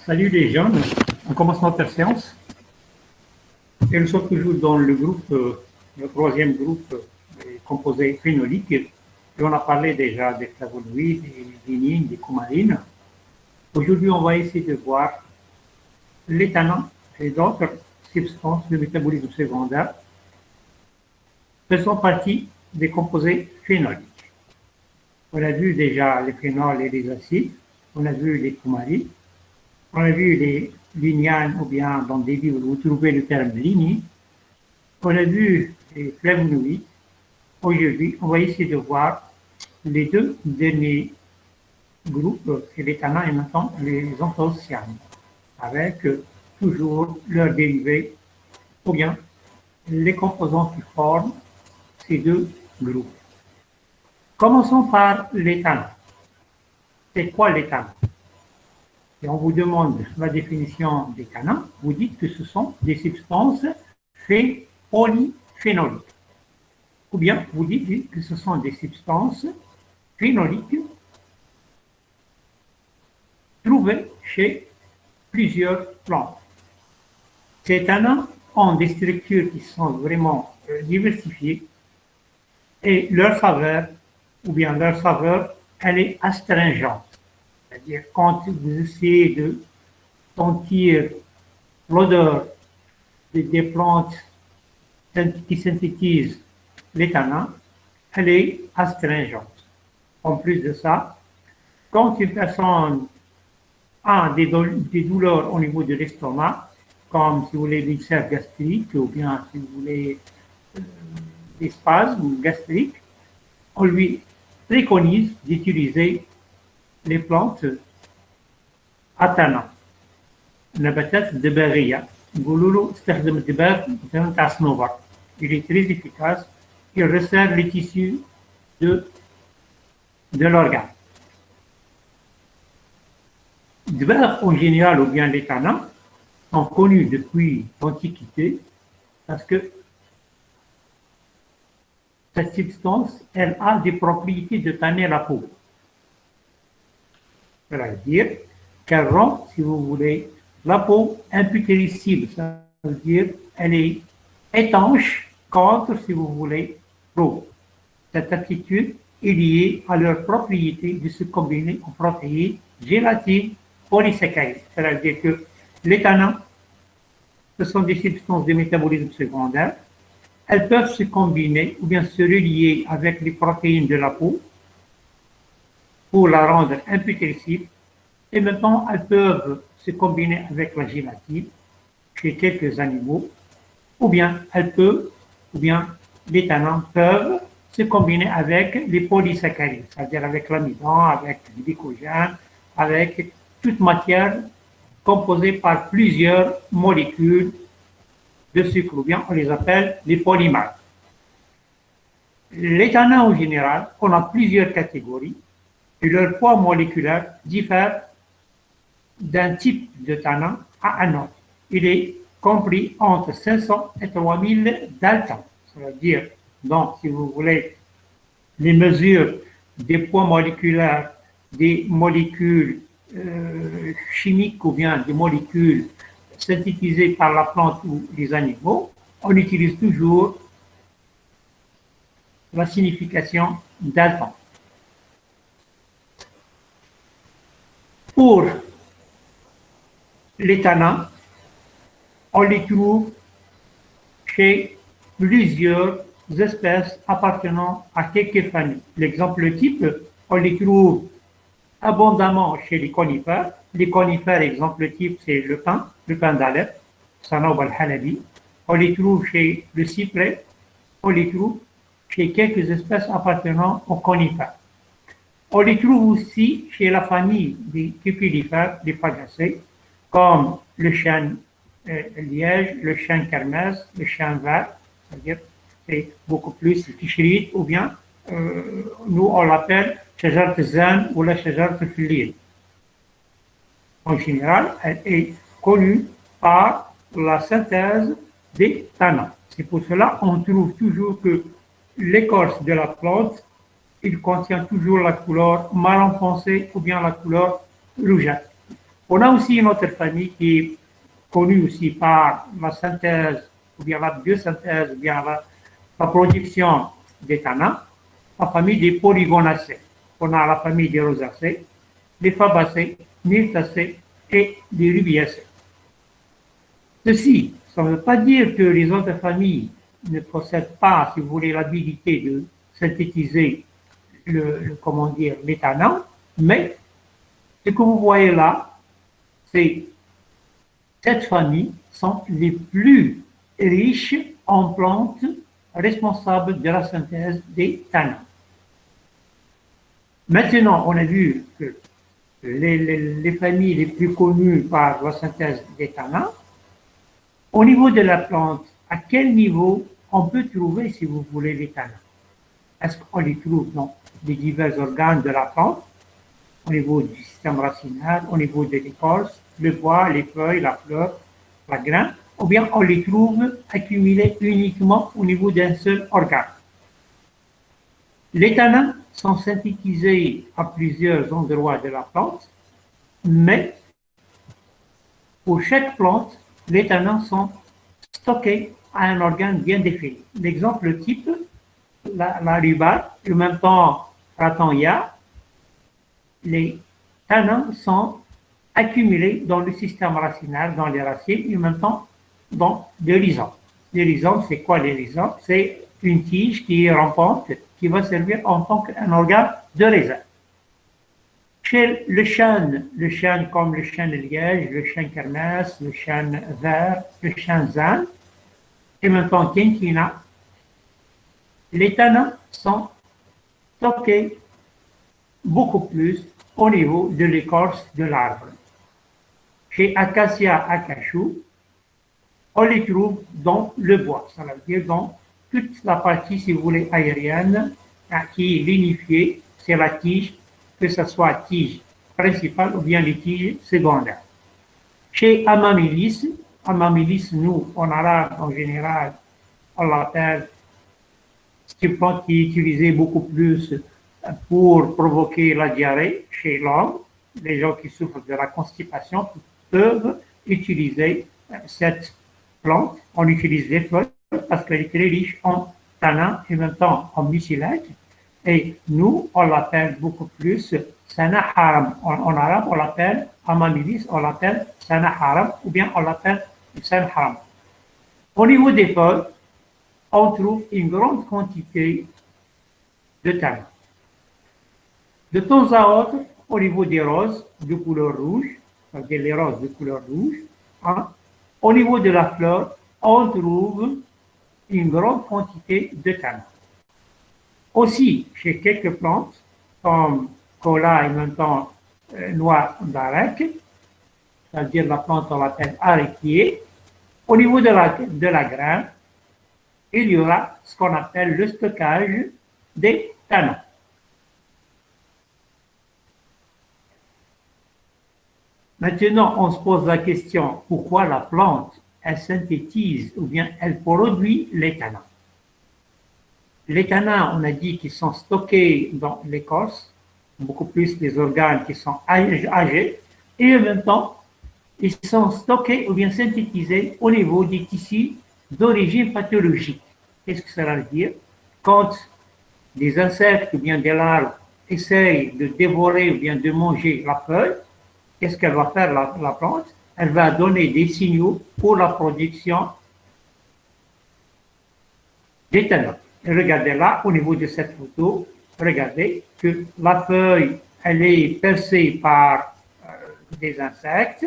Salut les jeunes, on commence notre séance et nous sommes toujours dans le groupe, le troisième groupe composé phénolique et on a parlé déjà des flavonoïdes, des lignines, des coumarines. Aujourd'hui, on va essayer de voir l'éthanol et d'autres substances de métabolisme secondaire faisant partie des composés phénoliques. On a vu déjà les phénols et les acides, on a vu les coumarines, on a vu les lignanes, ou bien dans des livres vous trouvez le terme lignine. On a vu les flavonoïdes. Aujourd'hui, on va essayer de voir les deux derniers groupes, c'est l'éthanol et maintenant les anthocyanes, avec toujours leurs dérivés, ou bien les composants qui forment ces deux groupes. Commençons par l'éthanol. C'est quoi l'éthanol? Et on vous demande la définition d'éthanol, vous dites que ce sont des substances polyphénoliques. Ou bien vous dites que ce sont des substances phénoliques trouvées chez plusieurs plantes. Ces éthanol ont des structures qui sont vraiment diversifiées et leur saveur, elle est astringente. C'est-à-dire quand vous essayez de sentir l'odeur des plantes qui synthétisent l'éthanol, elle est astringente. En plus de ça, quand une personne a des douleurs au niveau de l'estomac, comme si vous voulez des ulcères gastriques ou bien si vous voulez des spasmes gastriques, on lui préconise d'utiliser les plantes أتانا نباتات الدباغية نقولوا له استخدم الدباغ مثلا تاع الصنوبر. Il est très efficace, il resserre les tissus de l'organe. الدباغ en général ou bien les tanins sont connus depuis l'Antiquité parce que cette substance, elle a des propriétés de tanner la peau. C'est-à-dire qu'elle rend, si vous voulez, la peau imputérissible. Ça veut dire qu'elle est étanche contre, si vous voulez, l'eau. Cette attitude est liée à leur propriété de se combiner en protéines, gélatine, polysaccharides. C'est-à-dire que l'éthanol, ce sont des substances de métabolisme secondaire. Elles peuvent se combiner ou bien se relier avec les protéines de la peau pour la rendre imputérissible. Et maintenant, elles peuvent se combiner avec la gélatine chez quelques animaux, ou bien l'éthanol peuvent se combiner avec les polysaccharides, c'est-à-dire avec l'amidon, avec le glycogène, avec toute matière composée par plusieurs molécules de sucre, ou bien on les appelle les polymères. L'éthanol en général, on a plusieurs catégories et leur poids moléculaire diffère d'un type d'éthanol à un autre. Il est compris entre 500 et 3000 daltons. C'est-à-dire, donc, si vous voulez, les mesures des poids moléculaires des molécules chimiques ou bien des molécules synthétisées par la plante ou les animaux, on utilise toujours la signification dalton. Pour l'éthanol, on les trouve chez plusieurs espèces appartenant à quelques familles. L'exemple type, on les trouve abondamment chez les conifères. Les conifères, exemple type, c'est le pin d'Alep, Sanob al-Halabi. On les trouve chez le cyprès, on les trouve chez quelques espèces appartenant aux conifères. On les trouve aussi chez la famille des cupellifères, des fagacées, comme le chêne liège, le chêne kermès, le chêne vert, c'est-à-dire c'est beaucoup plus tichrit, ou bien nous on l'appelle shajarat al-zan ou la shajarat al-fillil. En général, elle est connue par la synthèse des tannins. C'est pour cela qu'on trouve toujours que l'écorce de la plante, il contient toujours la couleur marron foncé ou bien la couleur rougeâtre. On a aussi une autre famille qui est connue aussi par la synthèse, ou bien la biosynthèse, ou bien la production des tanins, la famille des polygonacées. On a la famille des rosacées, des fabacées, myrtacées et des rubiacées. Ceci, ça ne veut pas dire que les autres familles ne possèdent pas, si vous voulez, l'habilité de synthétiser comment dire, les tanins, mais ce que vous voyez là, c'est cette famille sont les plus riches en plantes responsables de la synthèse des tanins. Maintenant, on a vu que les familles les plus connues par la synthèse des tanins, au niveau de la plante, à quel niveau on peut trouver, si vous voulez, les tanins? Est-ce qu'on les trouve dans les divers organes de la plante, au niveau du système racinaire, au niveau de l'écorce, le bois, les feuilles, la fleur, la graine, ou bien on les trouve accumulés uniquement au niveau d'un seul organe? Les tanins sont synthétisés à plusieurs endroits de la plante, mais pour chaque plante, les tanins sont stockés à un organe bien défini. L'exemple type, la rhubarbe, en même temps ratania, les tanins sont accumulés dans le système racinaire, dans les racines, et en même temps dans les rhizomes. Les rhizomes, c'est quoi les rhizomes? C'est une tige qui est rampante, qui va servir en tant qu'un organe de raisin. Chez le chêne comme le chêne liège, le chêne kermès, le chêne vert, le chêne zan, et maintenant quinquina, les tanins sont stockés beaucoup plus au niveau de l'écorce de l'arbre. Chez Acacia acachou, on les trouve dans le bois, ça veut dire dans toute la partie, si vous voulez, aérienne, qui est lignifiée, c'est la tige, que ce soit tige principale ou bien les tiges secondaires. Chez Amamilis, nous, en arabe, en général, on l'appelle, c'est une plante qui est utilisée beaucoup plus pour provoquer la diarrhée chez l'homme. Les gens qui souffrent de la constipation peuvent utiliser cette plante. On utilise les feuilles parce qu'elle est très riche en tanins et en même temps en mucilage. Et nous, on l'appelle beaucoup plus sana haram. En arabe, on l'appelle amamilis, on l'appelle sana haram ou bien on l'appelle sana haram. Au niveau des feuilles, on trouve une grande quantité de tanins. De temps à autre, au niveau des roses de couleur rouge, c'est-à-dire les roses de couleur rouge, hein, au niveau de la fleur, on trouve une grande quantité de tanins. Aussi, chez quelques plantes, comme cola et maintenant noix d'arec, c'est-à-dire la plante on l'appelle arequier, au niveau de la graine, il y aura ce qu'on appelle le stockage des tanins. Maintenant, on se pose la question, pourquoi la plante, elle synthétise ou bien elle produit les tanins? Les tanins, on a dit qu'ils sont stockés dans l'écorce, beaucoup plus les organes qui sont âgés, et en même temps, ils sont stockés ou bien synthétisés au niveau des tissus d'origine pathologique. Qu'est-ce que ça veut dire? Quand des insectes ou bien des larves essayent de dévorer ou bien de manger la feuille, qu'est-ce qu'elle va faire la plante? Elle va donner des signaux pour la production des tanins. Et regardez là, au niveau de cette photo, regardez que la feuille, elle est percée par des insectes,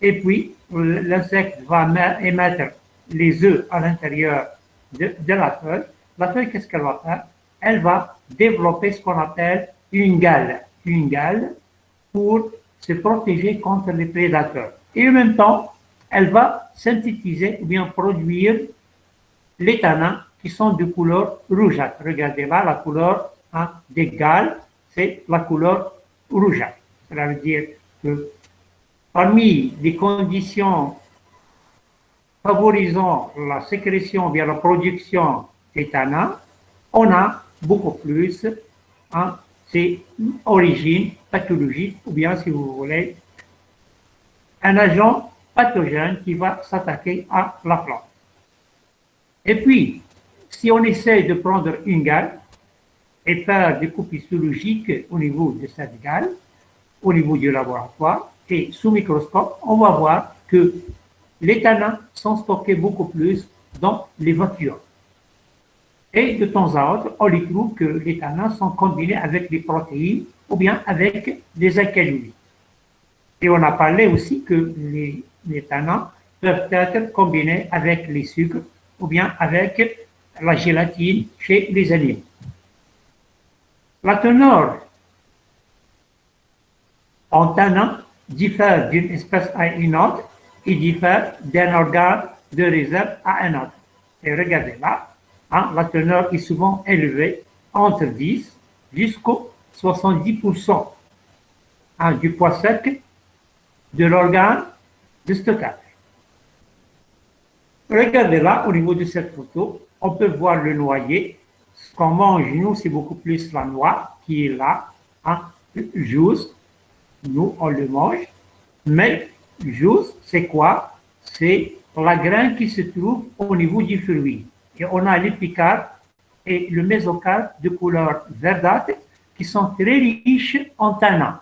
et puis l'insecte va émettre les œufs à l'intérieur de la feuille. La feuille, qu'est-ce qu'elle va faire? Elle va développer ce qu'on appelle une gale pour se protéger contre les prédateurs. Et en même temps, elle va synthétiser ou bien produire les tanins qui sont de couleur rougeâtre. Regardez là, la couleur des gales, c'est la couleur rougeâtre. Cela veut dire que parmi les conditions favorisant la sécrétion via la production des tanins, on a beaucoup plus ces origines pathologiques, ou bien, si vous voulez, un agent pathogène qui va s'attaquer à la plante. Et puis, si on essaie de prendre une gale et faire des coupes histologiques au niveau de cette gale, au niveau du laboratoire, et sous microscope, on va voir que les tanins sont stockés beaucoup plus dans les vacuoles. Et de temps à autre, on y trouve que les tanins sont combinés avec des protéines ou bien avec des alcalulides. Et on a parlé aussi que les tanins peuvent être combinés avec les sucres ou bien avec la gélatine chez les animaux. La teneur en tanin diffère d'une espèce à une autre et diffère d'un organe de réserve à un autre. Et regardez là, la teneur est souvent élevée entre 10 jusqu'au 70% du poids sec de l'organe de stockage. Regardez là, au niveau de cette photo, on peut voir le noyer. Ce qu'on mange, nous, c'est beaucoup plus la noix qui est là, juice. Nous, on le mange. Mais juice, c'est quoi? C'est la graine qui se trouve au niveau du fruit. Et on a l'épicarpe et le mésocarpe de couleur verdâtre qui sont très riches en tanins.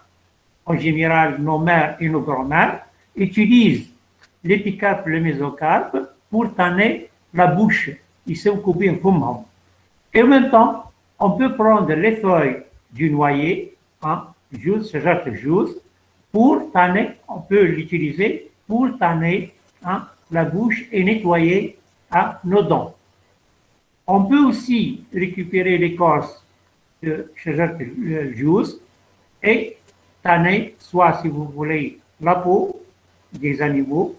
En général, nos mères et nos grand-mères utilisent l'épicarpe et le mésocarpe pour tanner la bouche. Ils sont coupés en poumon. Et en même temps, on peut prendre les feuilles du noyer, juste pour tanner, on peut l'utiliser pour tanner la bouche et nettoyer nos dents. On peut aussi récupérer l'écorce de juice et tanner, soit si vous voulez, la peau des animaux,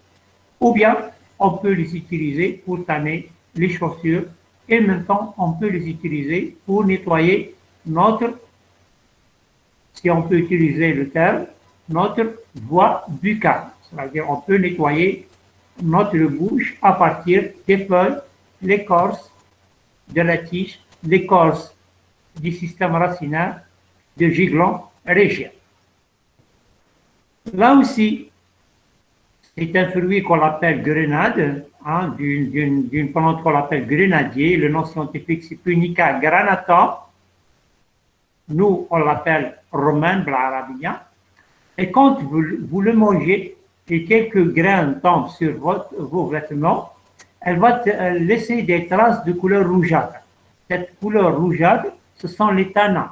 ou bien on peut les utiliser pour tanner les chaussures et en même temps on peut les utiliser pour nettoyer notre, si on peut utiliser le terme, notre voie buccale. C'est-à-dire on peut nettoyer notre bouche à partir des feuilles, l'écorce de la tige, l'écorce du système racinaire de Giglon régien. Là aussi, c'est un fruit qu'on appelle grenade, d'une plante qu'on appelle grenadier. Le nom scientifique, c'est Punica granatum. Nous, on l'appelle romain blarabia. Et quand vous le mangez et quelques graines tombent sur vos vêtements, elle va laisser des traces de couleur rougeâtre. Cette couleur rougeâtre, ce sont les tanins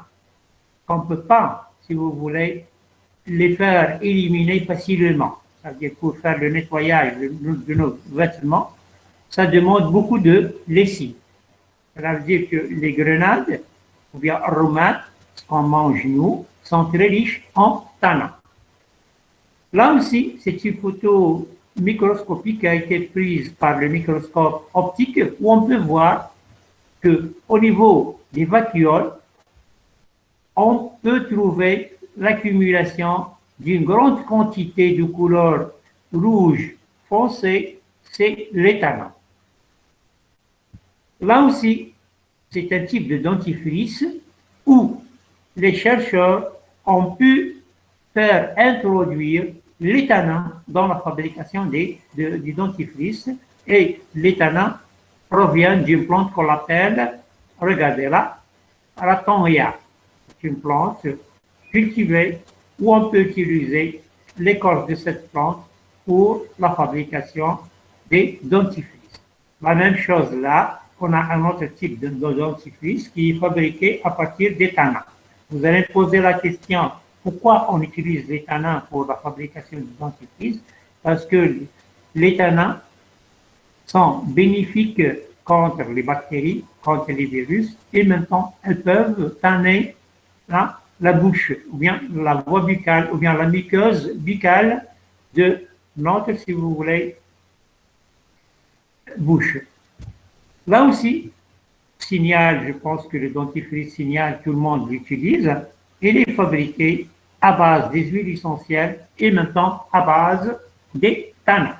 qu'on ne peut pas, si vous voulez, les faire éliminer facilement. C'est-à-dire pour faire le nettoyage de nos vêtements, ça demande beaucoup de lessive. Ça veut dire que les grenades, ou bien aromates, ce qu'on mange nous, sont très riches en tanins. Là aussi, c'est une photo microscopique qui a été prise par le microscope optique où on peut voir qu'au niveau des vacuoles, on peut trouver l'accumulation d'une grande quantité de couleur rouge foncé, c'est les tanins. Là aussi, c'est un type de dentifrice où les chercheurs ont pu faire introduire les tanins dans la fabrication du dentifrice. Et les tanins proviennent d'une plante qu'on appelle, regardez là, Ratonria. C'est une plante cultivée où on peut utiliser l'écorce de cette plante pour la fabrication des dentifrices. La même chose là, on a un autre type de dentifrice qui est fabriqué à partir des tanins. Vous allez poser la question, pourquoi on utilise les tanins pour la fabrication du dentifrice? Parce que les tanins sont bénéfiques contre les bactéries, contre les virus, et maintenant elles peuvent tanner la bouche, ou bien la voie buccale, ou bien la muqueuse buccale de notre, si vous voulez, bouche. Là aussi, Signal, je pense que le dentifrice Signal, tout le monde l'utilise. Il est fabriqué à base des huiles essentielles et maintenant à base des tanins.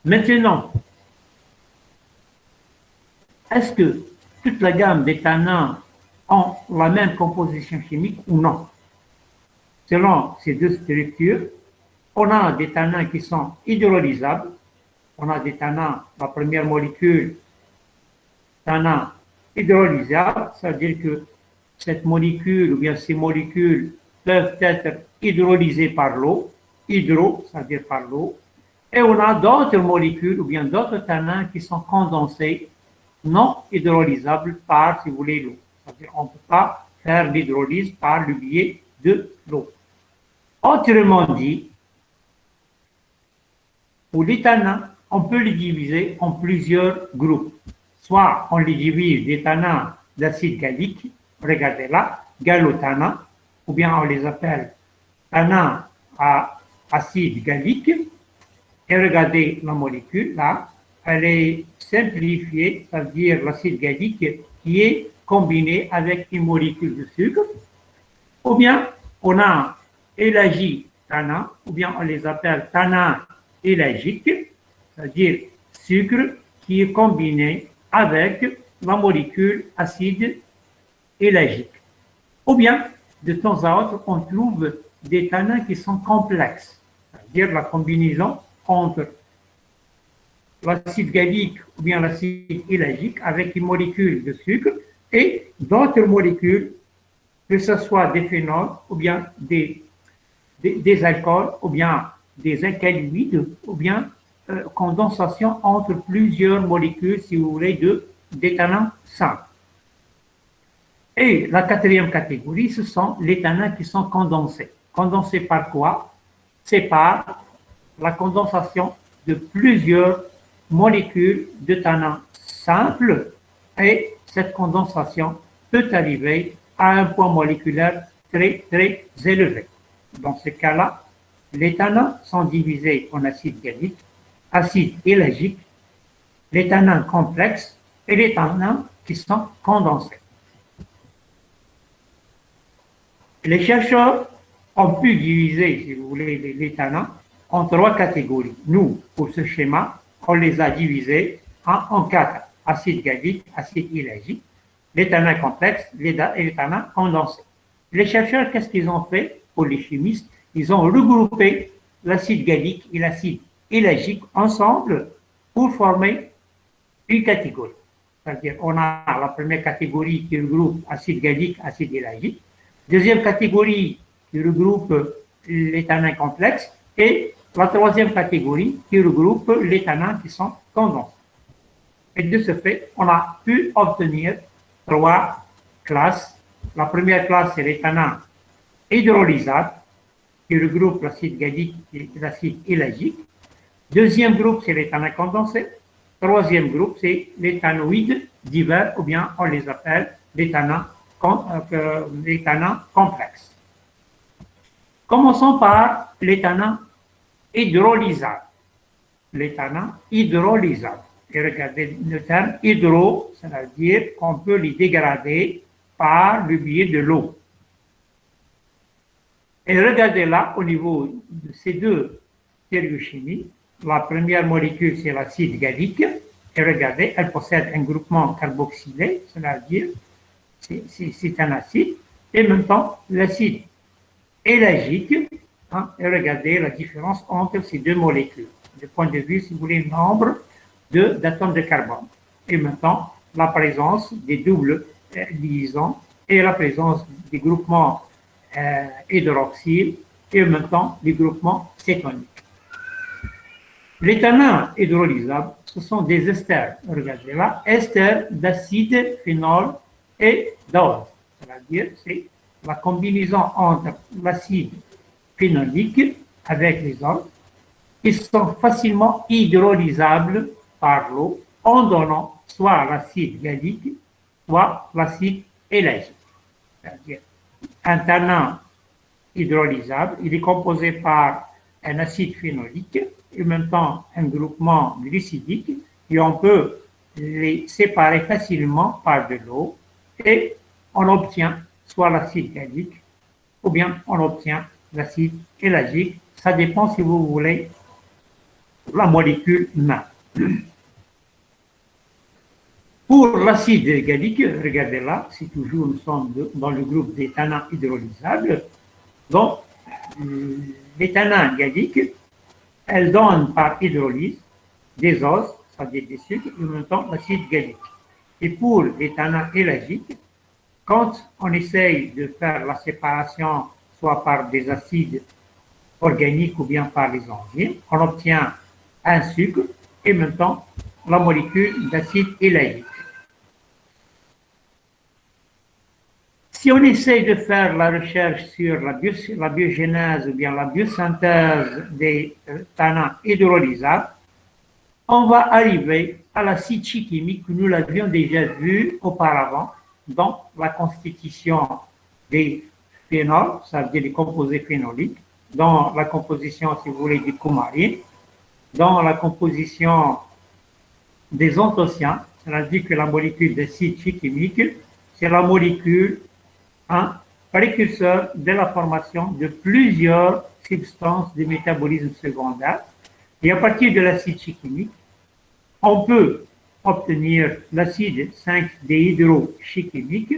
Maintenant, est-ce que toute la gamme des tanins ont la même composition chimique ou non? Selon ces deux structures, on a des tannins qui sont hydrolysables. On a des tannins, la première molécule, tannin hydrolysable, c'est-à-dire que cette molécule ou bien ces molécules peuvent être hydrolysées par l'eau, hydro, c'est-à-dire par l'eau, et on a d'autres molécules ou bien d'autres tannins qui sont condensés, non hydrolysables par, si vous voulez, l'eau. C'est-à-dire qu'on ne peut pas faire l'hydrolyse par le biais de l'eau. Autrement dit, pour les tannins, on peut les diviser en plusieurs groupes. Soit on les divise des tannins d'acide gallique, regardez là, gallotannins, ou bien on les appelle tannins à acide gallique. Et regardez la molécule là, elle est simplifiée, c'est-à-dire l'acide gallique qui est combiné avec une molécule de sucre. Ou bien on a élagie tannin, ou bien on les appelle tannins élagiques, c'est-à-dire sucre qui est combiné avec la molécule acide élagique. Ou bien, de temps à autre, on trouve des tannins qui sont complexes, c'est-à-dire la combinaison entre l'acide gallique ou bien l'acide élagique avec une molécule de sucre et d'autres molécules, que ce soit des phénols ou bien des alcools ou bien des alcaloïdes ou bien condensation entre plusieurs molécules, si vous voulez, des tannins simples. Et la quatrième catégorie, ce sont les tannins qui sont condensés. Condensés par quoi? C'est par la condensation de plusieurs molécules de tannins simples et cette condensation peut arriver à un point moléculaire très, très élevé. Dans ce cas-là, les tannins sont divisés en acide gallique, acide élagique, les tannins complexes et les tannins qui sont condensés. Les chercheurs ont pu diviser, si vous voulez, les tannins en trois catégories. Nous, pour ce schéma, on les a divisés en quatre. Acide gallique, acide élagique, les tannins complexes et les tannins condensés. Les chercheurs, qu'est-ce qu'ils ont fait pour les chimistes? Ils ont regroupé l'acide gallique et l'acide élagique ensemble pour former une catégorie. C'est-à-dire, on a la première catégorie qui regroupe acide gallique, acide élagique. Deuxième catégorie qui regroupe les tannins complexes et la troisième catégorie qui regroupe les tannins qui sont condensés. Et de ce fait, on a pu obtenir trois classes. La première classe, c'est les tannins hydrolysables qui regroupent l'acide gallique et l'acide élagique. Deuxième groupe, c'est les tannins condensés. Troisième groupe, c'est les tannoïdes divers, ou bien on les appelle les tannins complexes. Commençons par les tannins hydrolysables. Les tannins hydrolysables. Et regardez le terme hydro, c'est-à-dire qu'on peut les dégrader par le biais de l'eau. Et regardez là, au niveau de ces deux stéréochimies, la première molécule, c'est l'acide gallique. Et regardez, elle possède un groupement carboxylé, c'est-à-dire c'est un acide. Et en même temps, l'acide élagique. Et regardez la différence entre ces deux molécules. Du point de vue, si vous voulez, nombre d'atomes de carbone. Et maintenant, la présence des doubles liaisons et la présence des groupements hydroxyle et en même temps les groupements cétoniques. Les tannins hydrolysables, ce sont des esters. Regardez là, esters d'acide, phénol et d'ose. C'est-à-dire, c'est la combinaison entre l'acide phénolique avec les oles qui sont facilement hydrolysables par l'eau en donnant soit l'acide gallique, soit l'acide élagique. C'est-à-dire, un tannin hydrolysable, il est composé par un acide phénolique et en même temps un groupement glycidique et on peut les séparer facilement par de l'eau et on obtient soit l'acide gallique ou bien on obtient l'acide élagique. Ça dépend, si vous voulez, de la molécule même. Pour l'acide gallique, regardez là, si toujours nous sommes dans le groupe des tannins hydrolysables, donc l'éthanol gallique, elle donne par hydrolyse des os, c'est-à-dire des sucres, et en même temps l'acide gallique. Et pour l'éthanol élagique, quand on essaye de faire la séparation soit par des acides organiques ou bien par les enzymes, on obtient un sucre et en même temps la molécule d'acide élagique. Si on essaye de faire la recherche sur la biogénèse ou bien la biosynthèse des tannins hydrolysables, on va arriver à l'acide chimique que nous l'avions déjà vu auparavant dans la constitution des phénols, c'est-à-dire des composés phénoliques, dans la composition, si vous voulez, du coumarine, dans la composition des anthocyanes, c'est-à-dire que la molécule d'acide chimique, c'est la molécule, un précurseur de la formation de plusieurs substances de métabolisme secondaire. Et à partir de l'acide chimique, on peut obtenir l'acide 5-déhydrochimique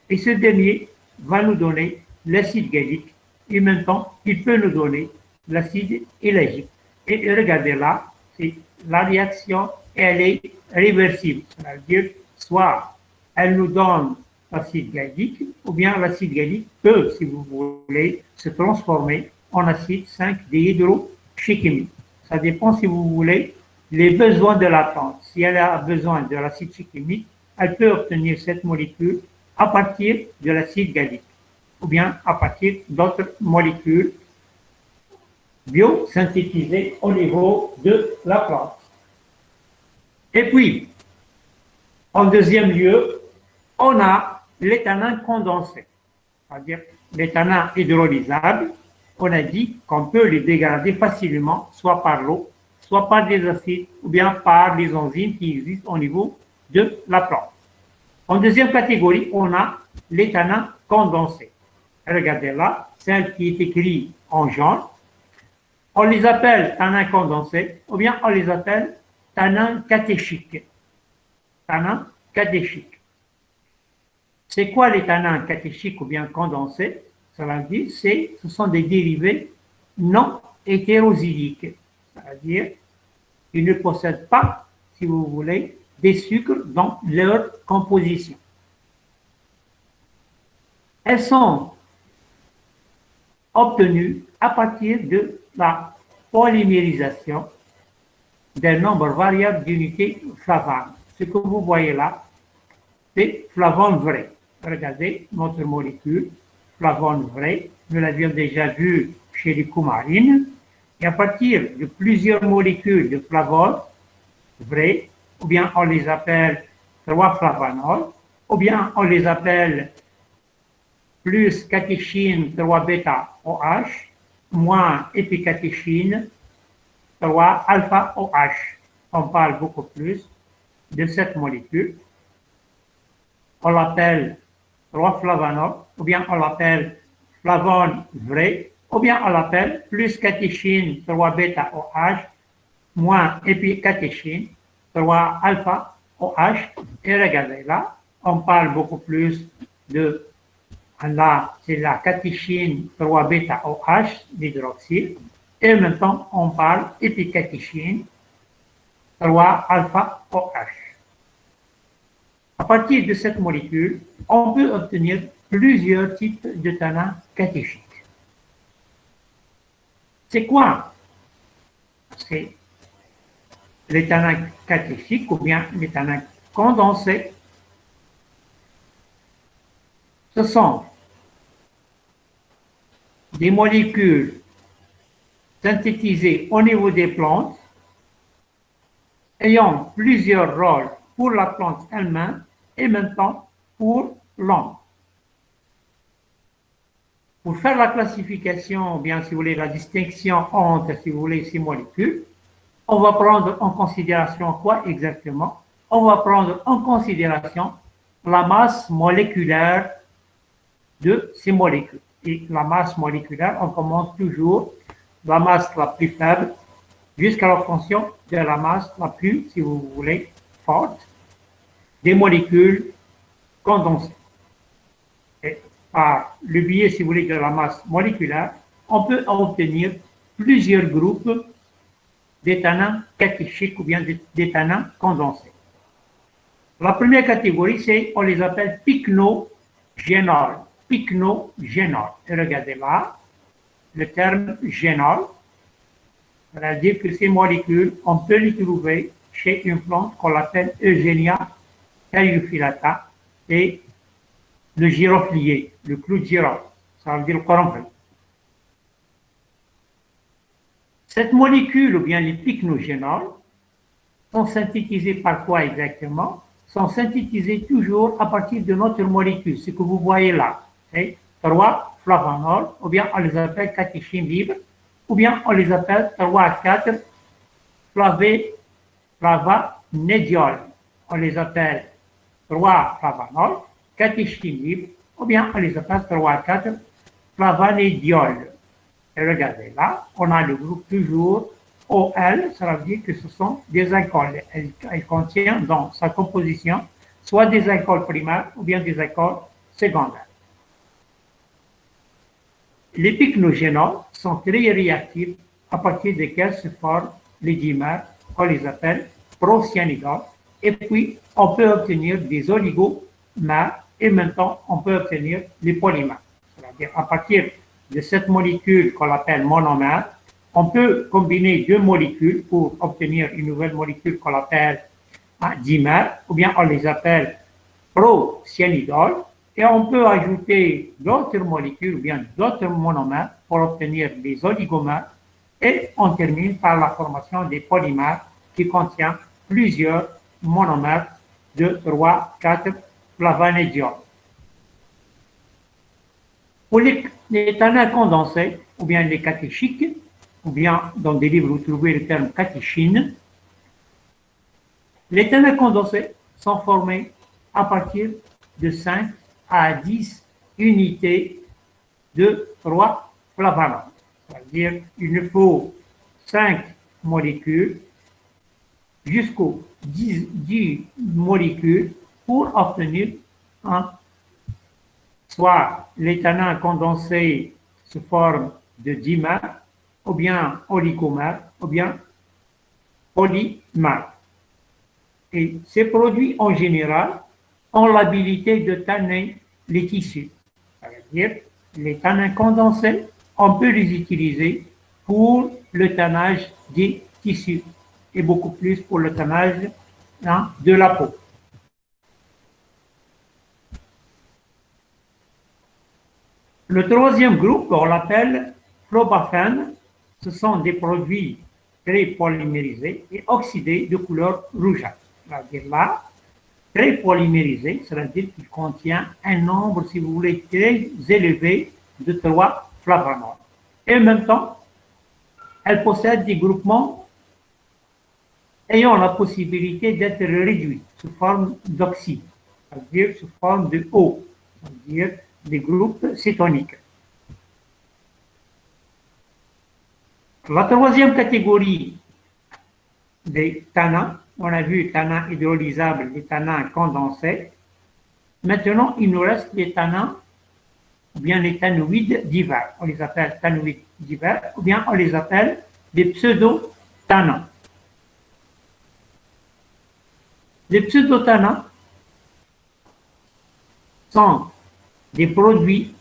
et ce dernier va nous donner l'acide gallique et en même temps, il peut nous donner l'acide élagique. Et regardez là, c'est la réaction, elle est réversible, c'est-à-dire soit elle nous donne l'acide gallique ou bien l'acide gallique peut, si vous voulez, se transformer en acide 5-déhydrochimique. Ça dépend, si vous voulez, les besoins de la plante. Si elle a besoin de l'acide chimique, elle peut obtenir cette molécule à partir de l'acide gallique ou bien à partir d'autres molécules biosynthétisées au niveau de la plante. Et puis, en deuxième lieu, on a l'éthanol condensé, c'est-à-dire l'éthanol hydrolysable. On a dit qu'on peut les dégrader facilement, soit par l'eau, soit par des acides, ou bien par les enzymes qui existent au niveau de la plante. En deuxième catégorie, on a l'éthanol condensé. Regardez là, celle qui est écrite en jaune. On les appelle tannins condensés, ou bien on les appelle tannins catéchiques. Tannins catéchiques. C'est quoi les tannins catéchiques ou bien condensés? Cela dit, ce sont des dérivés non hétérozygiques, c'est-à-dire qu'ils ne possèdent pas, si vous voulez, des sucres dans leur composition. Elles sont obtenues à partir de la polymérisation d'un nombre variable d'unités flavanes. Ce que vous voyez là, c'est flavone vrai. Regardez notre molécule, flavone vrai. Nous l'avions déjà vu chez les coumarines. Et à partir de plusieurs molécules de flavone vrai, ou bien on les appelle 3-flavanols, ou bien on les appelle plus catéchine 3-bêta-OH, moins épicatéchine 3-alpha-OH. On parle beaucoup plus de cette molécule. On l'appelle 3-flavanol, ou bien on l'appelle flavone vrai, ou bien on l'appelle plus catéchine 3-bêta-OH, moins épicatéchine 3-alpha-OH. Et regardez là, on parle beaucoup plus de, là, c'est la catéchine 3-bêta-OH, l'hydroxyle, et en même temps, on parle épicatéchine 3-alpha-OH. À partir de cette molécule, on peut obtenir plusieurs types de tannins catéchiques. C'est quoi? C'est les tannins catéchiques ou bien les tannins condensés. Ce sont des molécules synthétisées au niveau des plantes ayant plusieurs rôles pour la plante elle-même et en même temps pour l'homme. Pour faire la classification, ou bien si vous voulez la distinction entre, si vous voulez, ces molécules, on va prendre en considération quoi exactement? On va prendre en considération la masse moléculaire de ces molécules. Et la masse moléculaire, on commence toujours de la masse la plus faible jusqu'à la fonction de la masse la plus, si vous voulez, forte des molécules condensées. Et par le biais, si vous voulez, de la masse moléculaire, on peut obtenir plusieurs groupes d'éthanins catéchiques ou bien d'éthanins condensés. La première catégorie, c'est, on les appelle pycnogénols. Pycnogénols. Et regardez là, le terme génol, c'est-à-dire que ces molécules, on peut les trouver chez une plante qu'on appelle Eugenia caryophyllata et le giroflier, le clou de girofle, ça veut dire le coronfle. Cette molécule, ou bien les pycnogénols, sont synthétisés par quoi exactement? Sont synthétisés toujours à partir de notre molécule, ce que vous voyez là. 3-flavanols, ou bien on les appelle catéchines libres, ou bien on les appelle 3-4 flavanédiols. On les appelle 3-flavanols, catéchines libres, ou bien on les appelle 3-4 flavanédiols. Et regardez là, on a le groupe toujours OL, ça veut dire que ce sont des alcools. Elle contient dans sa composition soit des alcools primaires ou bien des alcools secondaires. Les pycnogénols sont très réactifs à partir desquels se forment les dimères, on les appelle procyanidols, et puis on peut obtenir des oligomères et maintenant on peut obtenir les polymères. C'est-à-dire à partir de cette molécule qu'on appelle monomère, on peut combiner deux molécules pour obtenir une nouvelle molécule qu'on appelle dimère, ou bien on les appelle procyanidols, et on peut ajouter d'autres molécules ou bien d'autres monomères pour obtenir des oligomères, et on termine par la formation des polymères qui contient plusieurs monomères de 3-4 flavanédiols. Pour les éthanins condensés, ou bien les catéchiques, ou bien dans des livres vous trouvez le terme catéchine, les éthanins condensés sont formés à partir de 5 à 10 unités de 3-flavanols. C'est-à-dire qu'il nous faut 5 molécules jusqu'aux 10 molécules pour obtenir soit l'éthanin condensé sous forme de dimère, ou bien oligomère, ou bien polymère. Et ces produits, en général, ont l'habilité de tanner les tissus. C'est-à-dire, les tanins condensés, on peut les utiliser pour le tannage des tissus et beaucoup plus pour le tannage de la peau. Le troisième groupe, on l'appelle phlobaphènes. Ce sont des produits très polymérisés et oxydés de couleur rougeâtre. C'est-à-dire là, très polymérisé, c'est-à-dire qu'il contient un nombre, si vous voulez, très élevé de 3-flavanols. Et en même temps, elle possède des groupements ayant la possibilité d'être réduits sous forme d'oxyde, c'est-à-dire sous forme de eau, c'est-à-dire des groupes cétoniques. La troisième catégorie des tannins, on a vu tannins hydrolysables, les tannins condensés. Maintenant, il nous reste les tannins, ou bien les tannoïdes divers. On les appelle tannoïdes divers, ou bien on les appelle des pseudo-tannins. Les pseudo-tannins sont des produits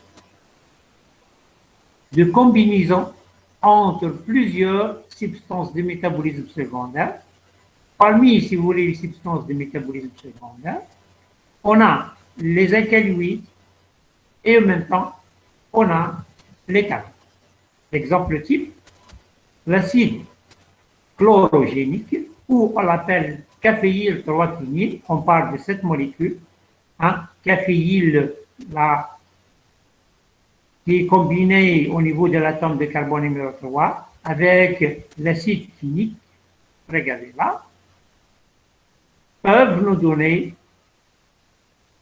de combinaison entre plusieurs substances de métabolisme secondaire. Parmi, si vous voulez, les substances de métabolisme secondaire, on a les alcaloïdes et en même temps, on a l'éthane. L'exemple type, l'acide chlorogénique, ou on l'appelle caféyl 3-quinyle, on parle de cette molécule, caféyl, qui est combiné au niveau de l'atome de carbone numéro 3 avec l'acide quinique, regardez là, peuvent nous donner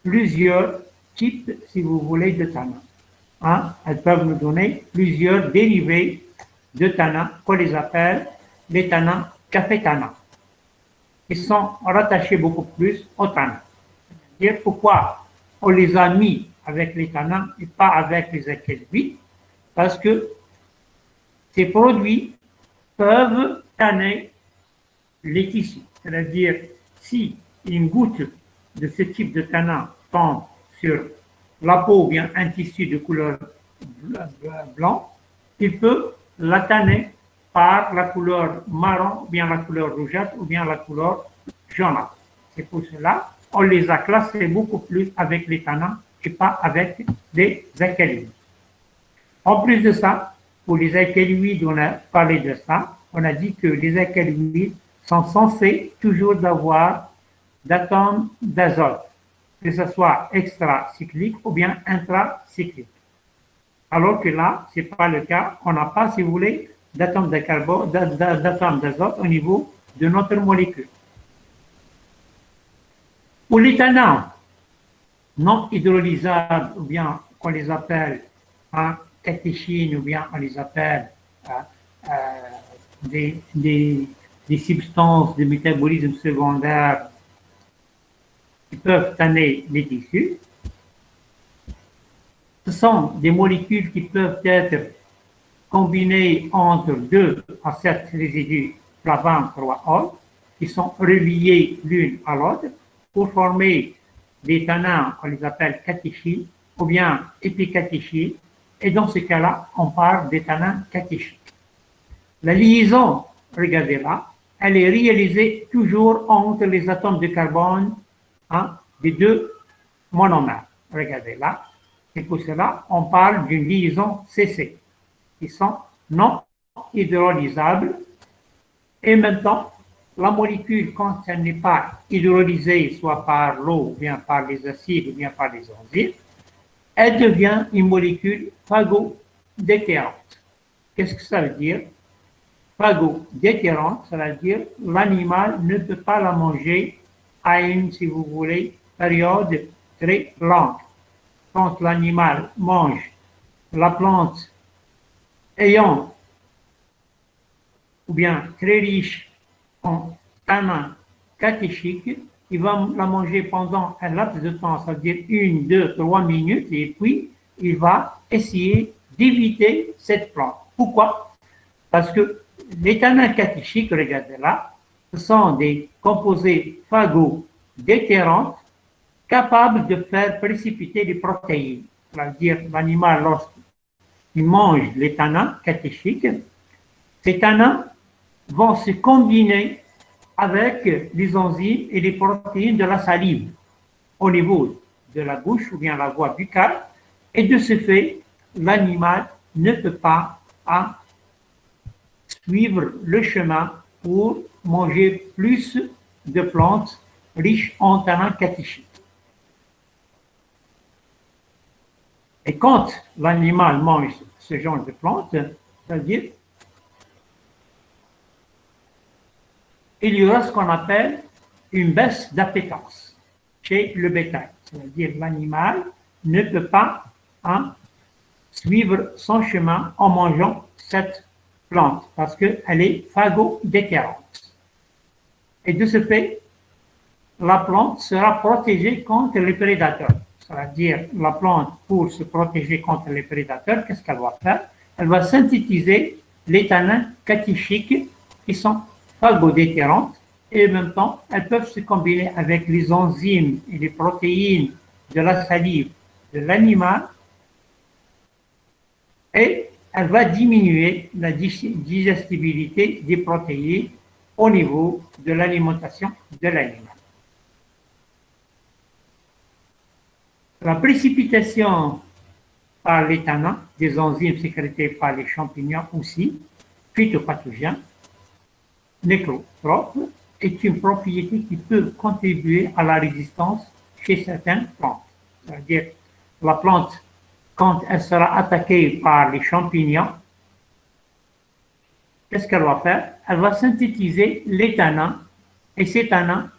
plusieurs types, si vous voulez, de tannins. Elles peuvent nous donner plusieurs dérivés de tannins qu'on les appelle les tannins cafétannins. Ils sont rattachés beaucoup plus aux tannins. C'est-à-dire pourquoi on les a mis avec les tannins et pas avec les alcaloïdes, parce que ces produits peuvent tanner les tissus. C'est-à-dire, si une goutte de ce type de tanin tombe sur la peau ou bien un tissu de couleur blanc, il peut la tanner par la couleur marron, ou bien la couleur rougeâtre, ou bien la couleur jaunâtre. C'est pour cela on les a classés beaucoup plus avec les tanins et pas avec des alcaloïdes. En plus de ça, pour les alcaloïdes, on a parlé de ça, on a dit que les alcaloïdes sont censés toujours avoir d'atomes d'azote, que ce soit extracyclique ou bien intracyclique. Alors que là, ce n'est pas le cas, on n'a pas, si vous voulez, d'atomes d'azote au niveau de notre molécule. Pour les tanins non hydrolysables, ou bien qu'on les appelle catéchines, ou bien on les appelle des substances de métabolisme secondaire qui peuvent tanner les tissus. Ce sont des molécules qui peuvent être combinées entre 2 à 7 résidus flavin 3-ol qui sont reliés l'une à l'autre pour former des tanins, on les appelle catéchines ou bien épicatéchines, et dans ce cas-là, on parle des tanins catéchiques. La liaison, regardez là, elle est réalisée toujours entre les atomes de carbone des deux monomères. Regardez là. Et pour cela, on parle d'une liaison CC, qui sont non hydrolysables. Et maintenant, la molécule, quand elle n'est pas hydrolysée, soit par l'eau, ou bien par les acides, ou bien par les enzymes, elle devient une molécule phagodétérante. Qu'est-ce que ça veut dire? Phagodétérante, ça veut dire l'animal ne peut pas la manger à une, si vous voulez, période très longue. Quand l'animal mange la plante ayant ou bien très riche en tanins catéchiques, il va la manger pendant un laps de temps, c'est-à-dire 1, 2, 3 minutes, et puis il va essayer d'éviter cette plante. Pourquoi? Parce que les tanins catéchiques, regardez là, ce sont des composés phagodétérants capables de faire précipiter les protéines. C'est-à-dire l'animal, lorsqu'il mange les tanins catéchiques, ces tanins vont se combiner avec les enzymes et les protéines de la salive au niveau de la bouche ou bien la voie buccale, et de ce fait, l'animal ne peut pas suivre le chemin pour manger plus de plantes riches en tanins catéchiques. Et quand l'animal mange ce genre de plantes, c'est-à-dire il y aura ce qu'on appelle une baisse d'appétence chez le bétail. C'est-à-dire l'animal ne peut pas suivre son chemin en mangeant cette plante parce qu'elle est phagodétérante. Et de ce fait, la plante sera protégée contre les prédateurs. C'est-à-dire la plante, pour se protéger contre les prédateurs, qu'est-ce qu'elle va faire? Elle va synthétiser les tanins catéchiques qui sont phagodétérantes et en même temps, elles peuvent se combiner avec les enzymes et les protéines de la salive de l'animal et elle va diminuer la digestibilité des protéines au niveau de l'alimentation de l'animal. La précipitation par les tanins des enzymes sécrétées par les champignons aussi, phytopathogènes, nécrotrophes, est une propriété qui peut contribuer à la résistance chez certaines plantes. C'est-à-dire, la plante, quand elle sera attaquée par les champignons, qu'est-ce qu'elle va faire? Elle va synthétiser les tanins, et ces tanins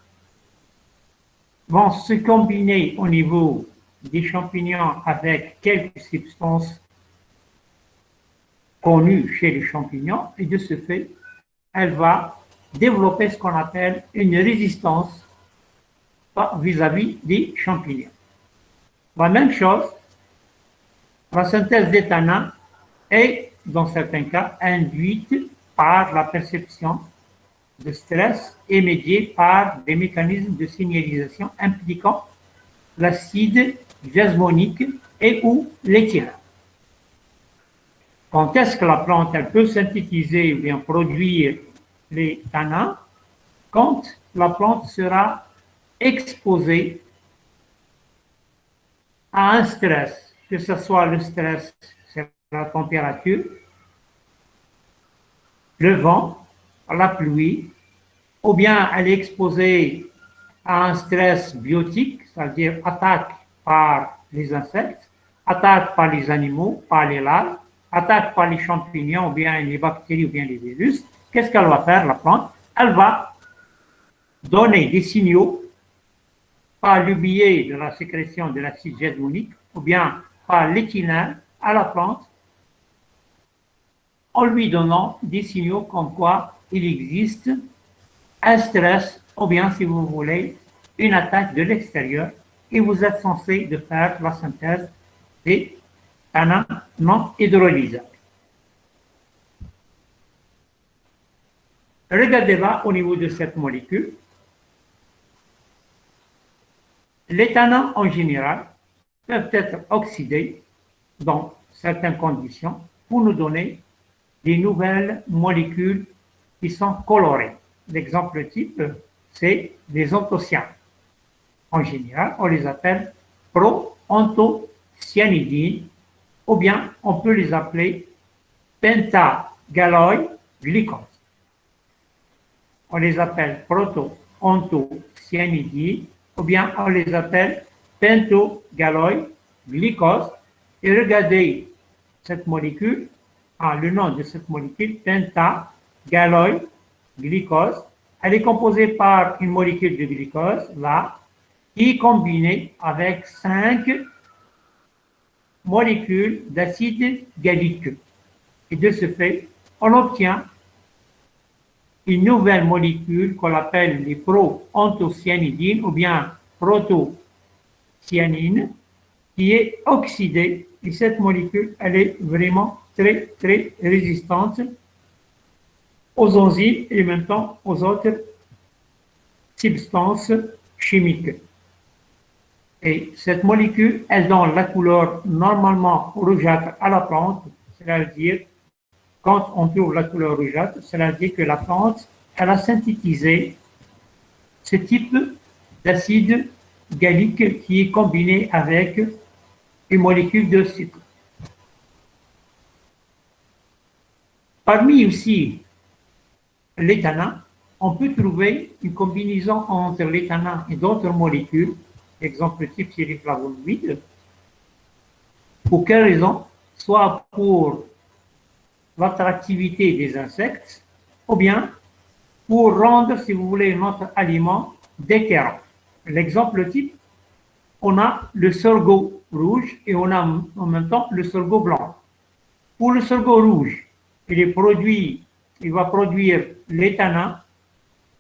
vont se combiner au niveau des champignons avec quelques substances connues chez les champignons, et de ce fait, elle va développer ce qu'on appelle une résistance vis-à-vis des champignons. La même chose, la synthèse des tanins est dans certains cas, induite par la perception de stress et médiée par des mécanismes de signalisation impliquant l'acide jasmonique et ou l'éthylène. Quand est-ce que la plante elle peut synthétiser ou bien produire les tanins? Quand la plante sera exposée à un stress, que ce soit le stress, c'est la température, le vent, la pluie, ou bien elle est exposée à un stress biotique, c'est-à-dire attaque par les insectes, attaque par les animaux, par les larves, attaque par les champignons, ou bien les bactéries, ou bien les virus. Qu'est-ce qu'elle va faire, la plante? Elle va donner des signaux par le biais de la sécrétion de l'acide jasmonique, ou bien par l'éthylène à la plante, en lui donnant des signaux comme quoi il existe un stress, ou bien, si vous voulez, une attaque de l'extérieur, et vous êtes censé de faire la synthèse des tanins non hydrolysables. Regardez là au niveau de cette molécule. Les tanins en général peuvent être oxydés dans certaines conditions pour nous donner des nouvelles molécules qui sont colorées. L'exemple type, c'est les anthocyanes. En général, on les appelle proanthocyanidines, ou bien on peut les appeler pentagaloïglycose. On les appelle proto-anthocyanidines, ou bien on les appelle pentagaloïglycose. Et regardez cette molécule, le nom de cette molécule, pentagaloïglycose, elle est composée par une molécule de glucose, là, qui est combinée avec 5 molécules d'acide gallique. Et de ce fait, on obtient une nouvelle molécule qu'on appelle les proanthocyanidines ou bien protocyanine qui est oxydée. Et cette molécule, elle est vraiment très, très résistante aux enzymes et en même temps aux autres substances chimiques. Et cette molécule, elle donne la couleur normalement rougeâtre à la plante, c'est-à-dire, quand on trouve la couleur rougeâtre, c'est-à-dire que la plante, elle a synthétisé ce type d'acide gallique qui est combiné avec une molécule de sucre. Parmi aussi les tanins, on peut trouver une combinaison entre les tanins et d'autres molécules, exemple type c'est les flavonoïdes. Pour quelle raison? Soit pour l'attractivité des insectes, ou bien pour rendre, si vous voulez, notre aliment déterrant. L'exemple type, on a le sorgho rouge et on a en même temps le sorgho blanc. Pour le sorgho rouge, il va produire les tanins,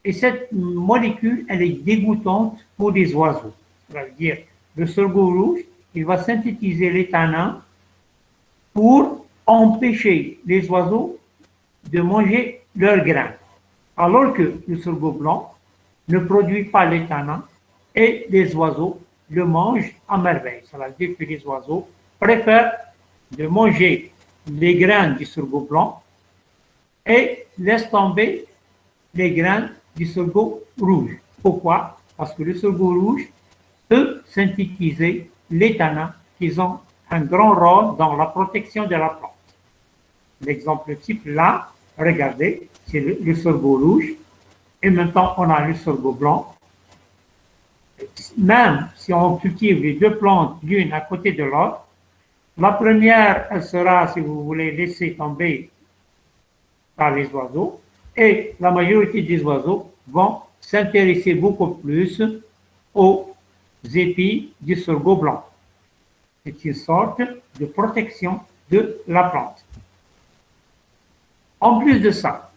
et cette molécule, elle est dégoûtante pour les oiseaux. C'est-à-dire, le sorgho rouge, il va synthétiser les tanins pour empêcher les oiseaux de manger leurs grains. Alors que le sorgho blanc ne produit pas les tanins et les oiseaux le mangent à merveille. Ça veut dire que les oiseaux préfèrent de manger les grains du sorgho blanc et laissent tomber les grains du sorgho rouge. Pourquoi? Parce que le sorgho rouge peut synthétiser les tanins qui ont un grand rôle dans la protection de la plante. L'exemple type là, regardez, c'est le sorgho rouge, et maintenant on a le sorgho blanc. Même si on cultive les deux plantes l'une à côté de l'autre, la première, elle sera, si vous voulez, laissée tomber par les oiseaux, et la majorité des oiseaux vont s'intéresser beaucoup plus aux épis du sorgho blanc. C'est une sorte de protection de la plante. En plus de ça,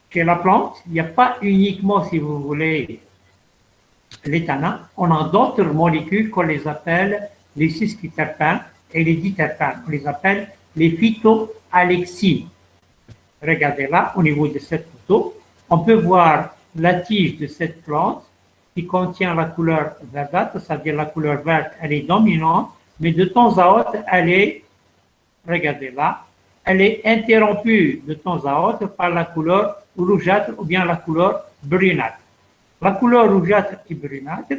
chez la plante, il n'y a pas uniquement, si vous voulez, les tanins, on a d'autres molécules qu'on les appelle les cis-quiterpènes et les diterpènes. On les appelle les phytoalexines. Regardez là, au niveau de cette photo, on peut voir la tige de cette plante qui contient la couleur verdâtre, c'est-à-dire la couleur verte, elle est dominante, mais de temps à autre, elle est, regardez là, elle est interrompue de temps à autre par la couleur rougeâtre ou bien la couleur brunâtre. La couleur rougeâtre et brunâtre,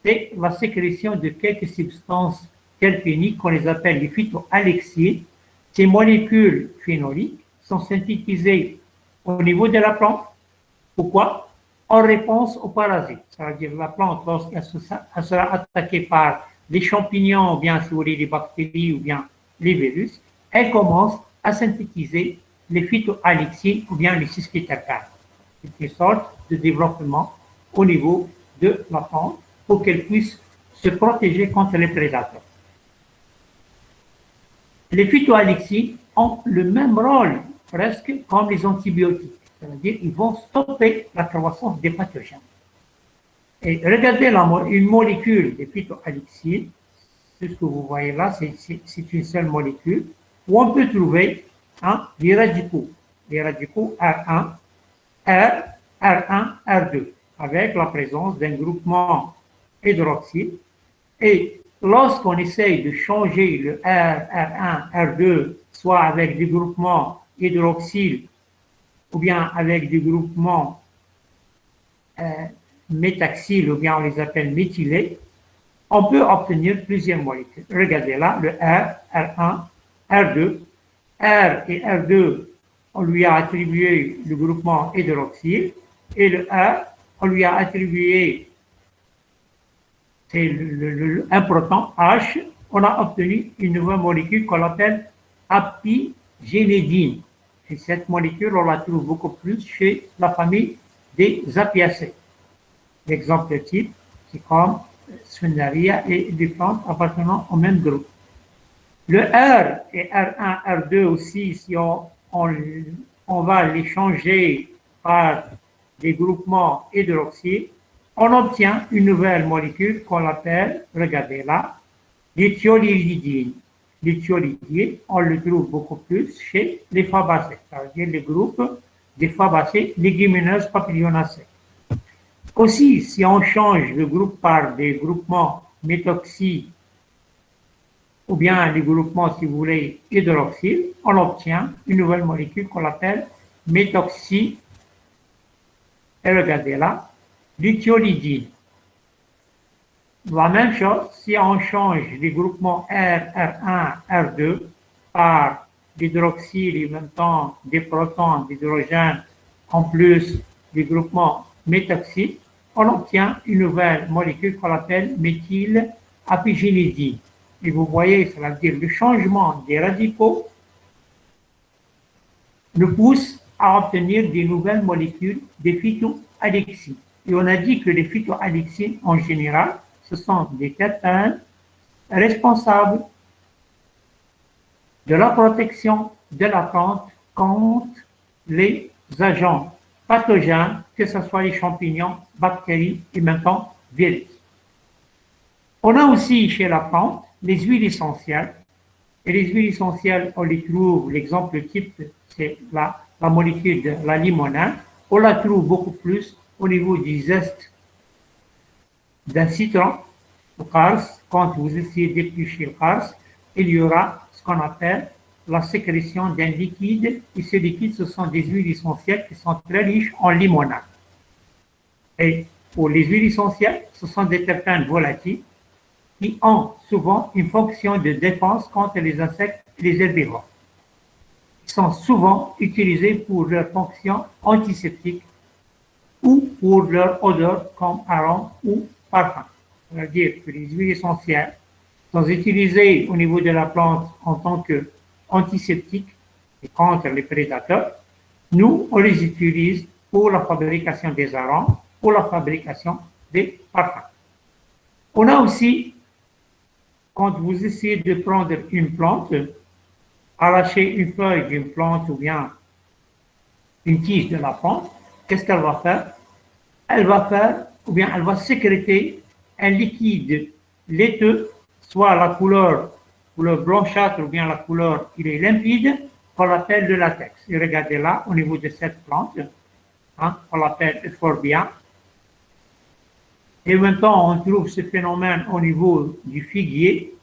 c'est la sécrétion de quelques substances terpéniques qu'on les appelle les phytoalexines. Ces molécules phénoliques sont synthétisées au niveau de la plante. Pourquoi? En réponse aux parasites. C'est-à-dire la plante, lorsqu'elle sera attaquée par les champignons, ou bien, si vous voulez, les bactéries, ou bien les virus, elle commence à synthétiser les phytoalexines, ou bien les cispitercanes. C'est une sorte de développement au niveau de la plante pour qu'elle puisse se protéger contre les prédateurs. Les phytoalexines ont le même rôle presque comme les antibiotiques, c'est-à-dire qu'ils vont stopper la croissance des pathogènes. Et regardez une molécule de phytoalexines, ce que vous voyez là, c'est une seule molécule, où on peut trouver les radicaux R1, R1, R2, avec la présence d'un groupement hydroxyle. Et lorsqu'on essaye de changer le R1, R2, soit avec des groupements hydroxyle ou bien avec des groupements métaxyles, ou bien on les appelle méthylés, on peut obtenir plusieurs molécules. Regardez là, le R, R1, R2. R et R2, on lui a attribué le groupement hydroxyle, et le R, on lui a attribué un proton H, on a obtenu une nouvelle molécule qu'on appelle apigénédine. Et cette molécule, on la trouve beaucoup plus chez la famille des Apiacées. L'exemple type, c'est comme Sphènaria et des plantes appartenant au même groupe. Le R et R1, R2 aussi, si on va les changer par des groupements hydroxyles, on obtient une nouvelle molécule qu'on appelle, regardez là, l'éthiolylidine. L'éthiolylidine, on le trouve beaucoup plus chez les fabacées, c'est-à-dire le groupe des fabacées légumineuses papilionacées. Aussi, si on change le groupe par des groupements méthoxy ou bien les groupements, si vous voulez, hydroxyle, on obtient une nouvelle molécule qu'on appelle méthoxy, et regardez là, l'éthiolidine. La même chose, si on change les groupements R, R1, R2 par l'hydroxyle et en même temps des protons d'hydrogène en plus des groupements méthoxyles, on obtient une nouvelle molécule qu'on appelle méthylapigénédine. Et vous voyez, ça veut dire le changement des radicaux nous pousse à obtenir des nouvelles molécules de phytoalexines. Et on a dit que les phytoalexines, en général, ce sont des terpènes responsables de la protection de la plante contre les agents pathogènes, que ce soit les champignons, bactéries et maintenant virus. On a aussi chez la plante les huiles essentielles. Et les huiles essentielles, on les trouve, l'exemple type, c'est la molécule de la limonène. On la trouve beaucoup plus au niveau du zeste d'un citron, le quars. Quand vous essayez d'éplucher le quars, il y aura ce qu'on appelle la sécrétion d'un liquide. Et ce liquide, ce sont des huiles essentielles qui sont très riches en limonène. Et pour les huiles essentielles, ce sont des terpènes volatiles qui ont souvent une fonction de défense contre les insectes et les herbivores. Ils sont souvent utilisés pour leur fonction antiseptique ou pour leur odeur comme arôme ou parfum. C'est-à-dire que les huiles essentielles sont utilisées au niveau de la plante en tant qu'antiseptiques et contre les prédateurs. Nous, on les utilise pour la fabrication des arômes, pour la fabrication des parfums. On a aussi, quand vous essayez de prendre une plante, arracher une feuille d'une plante ou bien une tige de la plante, qu'est-ce qu'elle va faire? Elle va faire, ou bien elle va sécréter un liquide laiteux, soit à la couleur couleur blanchâtre ou bien la couleur qui est limpide, qu'on l'appelle le latex. Et regardez là, au niveau de cette plante, hein, on l'appelle Euphorbia. Et maintenant, on trouve ce phénomène au niveau du figuier.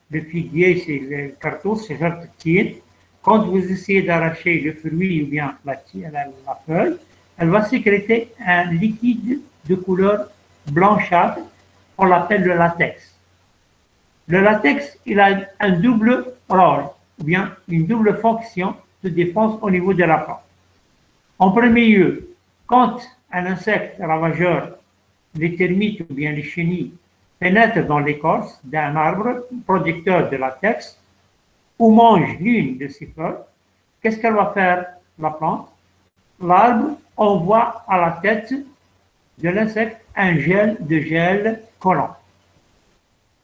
Le figuier, c'est le cartouche, c'est verticille. Quand vous essayez d'arracher le fruit ou bien la feuille, elle va sécréter un liquide de couleur blanchâtre, on l'appelle le latex. Le latex, il a un double rôle, ou bien une double fonction de défense au niveau de la plante. En premier lieu, quand un insecte ravageur, les termites ou bien les chenilles, pénètrent dans l'écorce d'un arbre producteur de latex ou mange l'une de ses feuilles, qu'est-ce qu'elle va faire, la plante? L'arbre envoie à la tête de l'insecte un gel collant.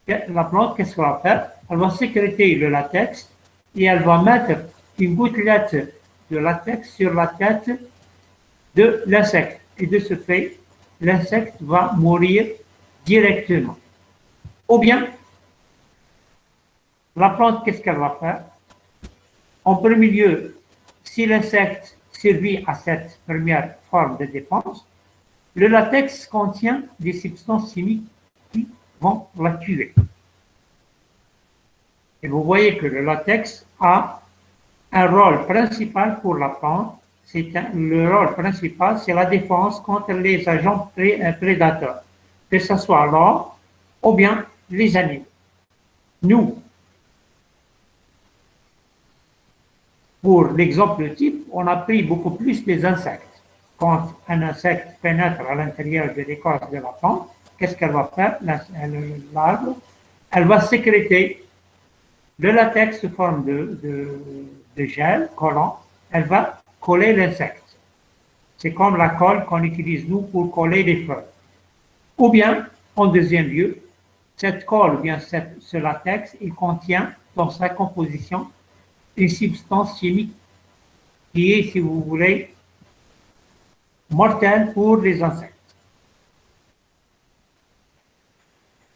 La plante, qu'est-ce qu'elle va faire? Elle va sécréter le latex et elle va mettre une gouttelette de latex sur la tête de l'insecte. Et de ce fait, l'insecte va mourir directement. Ou bien, la plante, qu'est-ce qu'elle va faire? En premier lieu, si l'insecte survit à cette première forme de défense, le latex contient des substances chimiques qui vont la tuer. Et vous voyez que le latex a un rôle principal pour la plante. Le rôle principal, c'est la défense contre les agents prédateurs, que ce soit l'homme ou bien les animaux. Nous, pour l'exemple type, on a pris beaucoup plus des insectes. Quand un insecte pénètre à l'intérieur de l'écorce de la plante, qu'est-ce qu'elle va faire, l'arbre? Elle va sécréter le latex sous forme de gel collant. Elle va coller l'insecte. C'est comme la colle qu'on utilise nous pour coller les feuilles. Ou bien, en deuxième lieu, cette colle ou bien ce latex, il contient dans sa composition une substance chimique qui est, si vous voulez, mortelle pour les insectes.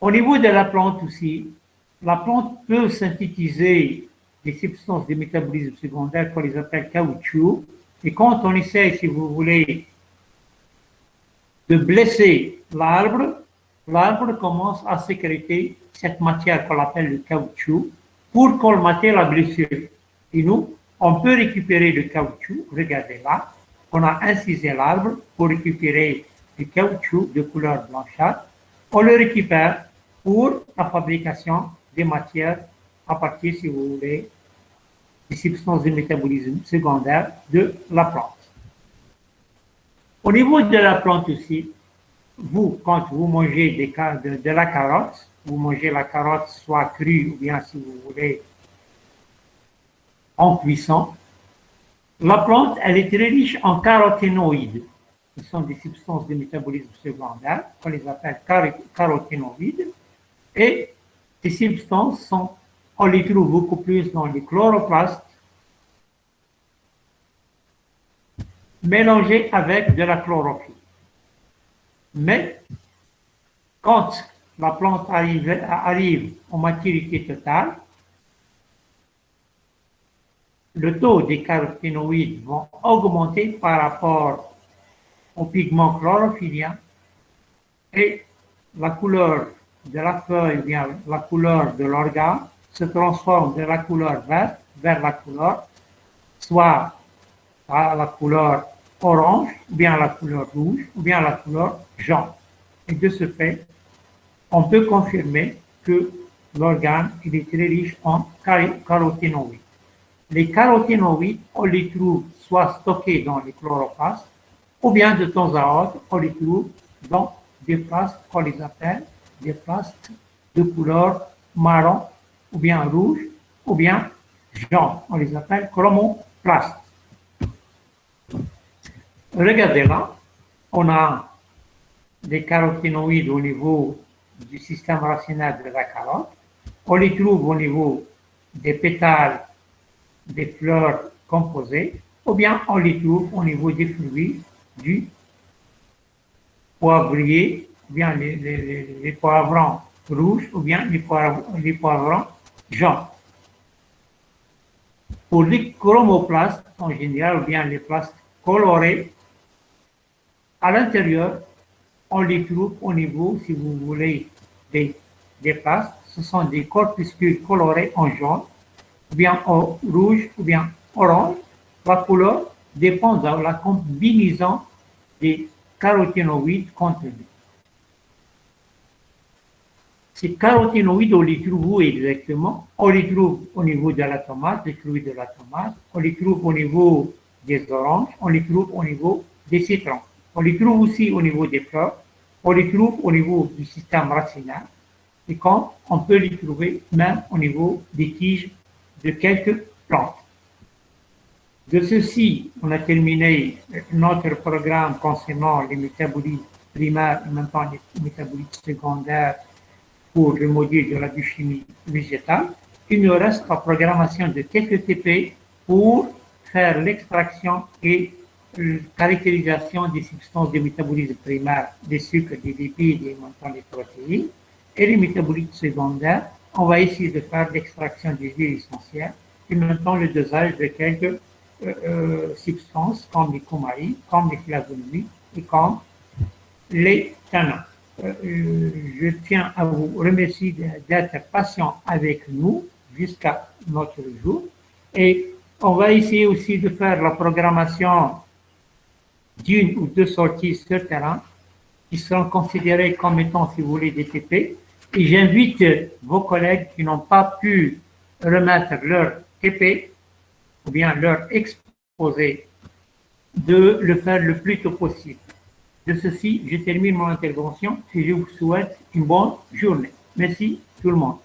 Au niveau de la plante aussi, la plante peut synthétiser des substances de métabolisme secondaire qu'on les appelle caoutchouc. Et quand on essaie, si vous voulez, de blesser l'arbre, l'arbre commence à sécréter cette matière qu'on appelle le caoutchouc pour colmater la blessure. Et nous, on peut récupérer le caoutchouc, regardez là, on a incisé l'arbre pour récupérer du caoutchouc de couleur blanchâtre. On le récupère pour la fabrication des matières à partir, si vous voulez, des substances de métabolisme secondaire de la plante. Au niveau de la plante aussi, vous, quand vous mangez de la carotte, vous mangez la carotte soit crue ou bien, si vous voulez, en cuisson, la plante, elle est très riche en caroténoïdes. Ce sont des substances de métabolisme secondaire, on les appelle caroténoïdes. Et ces substances on les trouve beaucoup plus dans les chloroplastes, mélangés avec de la chlorophylle. Mais quand la plante arrive en maturité totale, le taux des caroténoïdes vont augmenter par rapport aux pigments chlorophylliens et la couleur de la feuille, ou bien la couleur de l'organe, se transforme de la couleur verte vers la couleur, soit à la couleur orange, ou bien la couleur rouge, ou bien la couleur jaune. Et de ce fait, on peut confirmer que l'organe est très riche en caroténoïdes. Les caroténoïdes, on les trouve soit stockés dans les chloroplastes, ou bien de temps à autre, on les trouve dans des plastes qu'on les appelle des plastes de couleur marron, ou bien rouge, ou bien jaune. On les appelle chromoplastes. Regardez là, on a des caroténoïdes au niveau du système racinaire de la carotte. On les trouve au niveau des pétales des fleurs composées, ou bien on les trouve au niveau des fruits du poivrier, ou bien les poivrons rouges, ou bien les poivrons jaunes. Pour les chromoplastes, en général, ou bien les plastes colorés, à l'intérieur, on les trouve au niveau, si vous voulez, des plastes. Ce sont des corpuscules colorés en jaune, ou bien en rouge, ou bien orange. La couleur dépend de la combinaison des caroténoïdes contenus. Ces caroténoïdes, on les trouve où exactement? On les trouve au niveau de la tomate, des fruits de la tomate, on les trouve au niveau des oranges, on les trouve au niveau des citrons. On les trouve aussi au niveau des fleurs, on les trouve au niveau du système racinaire, et comme on peut les trouver même au niveau des tiges de quelques plantes. De ceci, on a terminé notre programme concernant les métabolites primaires et maintenant les métabolites secondaires pour le module de la biochimie végétale. Il nous reste la programmation de quelques TP pour faire l'extraction et la caractérisation des substances de métabolisme primaire, des sucres, des lipides et maintenant des protéines. Et les métabolites secondaires, on va essayer de faire l'extraction des huiles essentielles et maintenant le dosage de quelques substances comme les coumaries, comme les flavonoïdes et comme les tannins. Je tiens à vous remercier d'être patient avec nous jusqu'à notre jour. Et on va essayer aussi de faire la programmation d'une ou deux sorties sur terrain qui seront considérées comme étant, si vous voulez, des TP. Et j'invite vos collègues qui n'ont pas pu remettre leur TP ou bien leur exposé de le faire le plus tôt possible. De ceci, je termine mon intervention et je vous souhaite une bonne journée. Merci tout le monde.